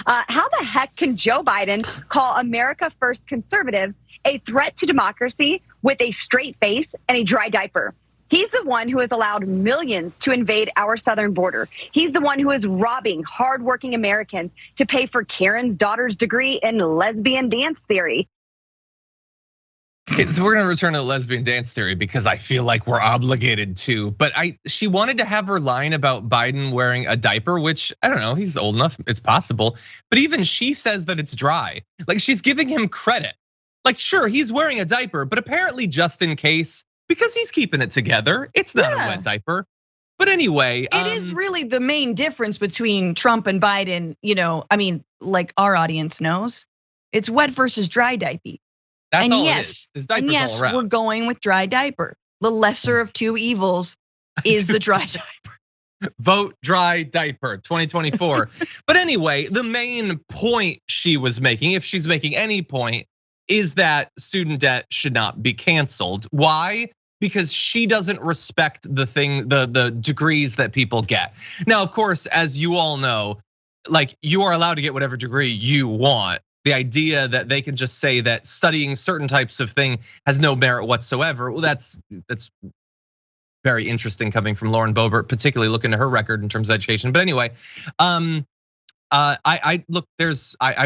How the heck can Joe Biden call America First conservatives a threat to democracy with a straight face and a dry diaper? He's the one who has allowed millions to invade our southern border. He's the one who is robbing hardworking Americans to pay for Karen's daughter's degree in lesbian dance theory. Okay, so we're gonna return to the lesbian dance theory because I feel like we're obligated to. But she wanted to have her line about Biden wearing a diaper, which I don't know, he's old enough, it's possible. But even she says that it's dry. Like she's giving him credit. Like sure, he's wearing a diaper, but apparently just in case, because he's keeping it together. It's not a wet diaper. But anyway, it is really the main difference between Trump and Biden. I mean, like our audience knows, it's wet versus dry diaper. That's and all yes, it is. There's diapers yes, all around. We're going with dry diaper. The lesser of two evils is the dry diaper. Vote dry diaper 2024. But anyway, the main point she was making, if she's making any point, is that student debt should not be canceled. Why? Because she doesn't respect the degrees that people get. Now, of course, as you all know, like you are allowed to get whatever degree you want. The idea that they can just say that studying certain types of thing has no merit whatsoever, well, that's very interesting coming from Lauren Boebert, particularly looking at her record in terms of education. But anyway, I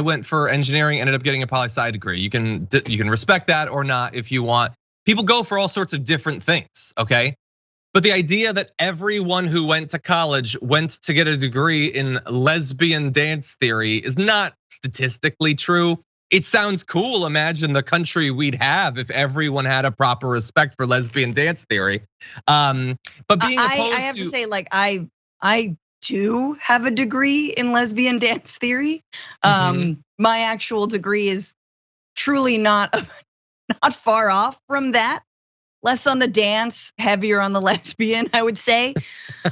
went for engineering, ended up getting a poli-sci degree. You can respect that or not if you want. People go for all sorts of different things, okay? But the idea that everyone who went to college went to get a degree in lesbian dance theory is not statistically true. It sounds cool. Imagine the country we'd have if everyone had a proper respect for lesbian dance theory. But being opposed I have to say, like I do have a degree in lesbian dance theory. My actual degree is truly not far off from that. Less on the dance, heavier on the lesbian, I would say.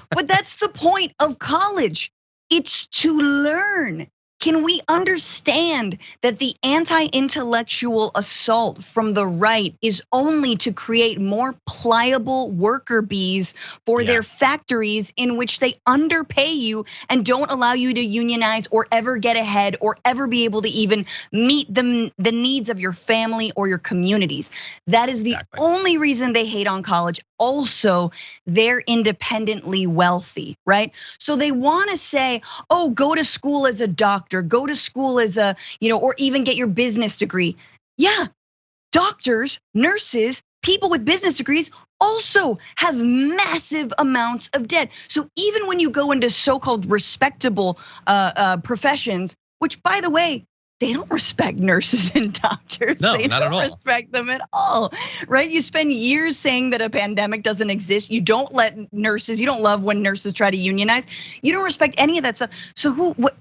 But that's the point of college. It's to learn. Can we understand that the anti-intellectual assault from the right is only to create more pliable worker bees for their factories in which they underpay you and don't allow you to unionize or ever get ahead or ever be able to even meet the needs of your family or your communities? That is the only reason they hate on college. Also, they're independently wealthy, right? So they wanna say, oh, go to school as a doctor, go to school as a, or even get your business degree. Yeah, doctors, nurses, people with business degrees also have massive amounts of debt. So even when you go into so-called respectable professions, which by the way, they don't respect nurses and doctors. No, they not don't at all. respect them at all, right? You spend years saying that a pandemic doesn't exist. You don't let nurses, you don't love when nurses try to unionize. You don't respect any of that stuff. So what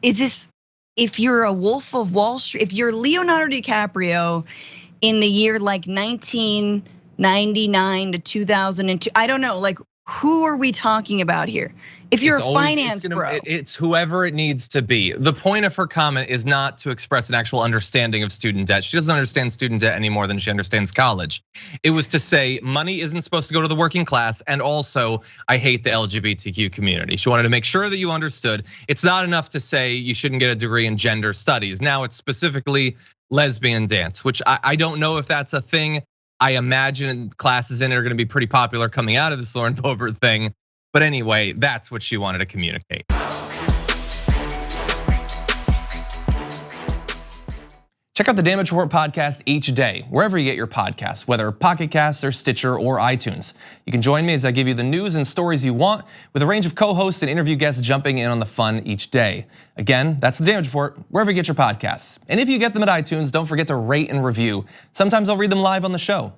is this? If you're a Wolf of Wall Street, if you're Leonardo DiCaprio in the year like 1999 to 2002, I don't know, like who are we talking about here? If you're a finance bro, it's whoever it needs to be. The point of her comment is not to express an actual understanding of student debt. She doesn't understand student debt any more than she understands college. It was to say money isn't supposed to go to the working class, and also I hate the LGBTQ community. She wanted to make sure that you understood. It's not enough to say you shouldn't get a degree in gender studies. Now it's specifically lesbian dance, which I don't know if that's a thing. I imagine classes in it are gonna be pretty popular coming out of this Lauren Boebert thing. But anyway, that's what she wanted to communicate. Check out the Damage Report podcast each day, wherever you get your podcasts, whether Pocket Casts or Stitcher or iTunes. You can join me as I give you the news and stories you want, with a range of co-hosts and interview guests jumping in on the fun each day. Again, that's the Damage Report, wherever you get your podcasts. And if you get them at iTunes, don't forget to rate and review. Sometimes I'll read them live on the show.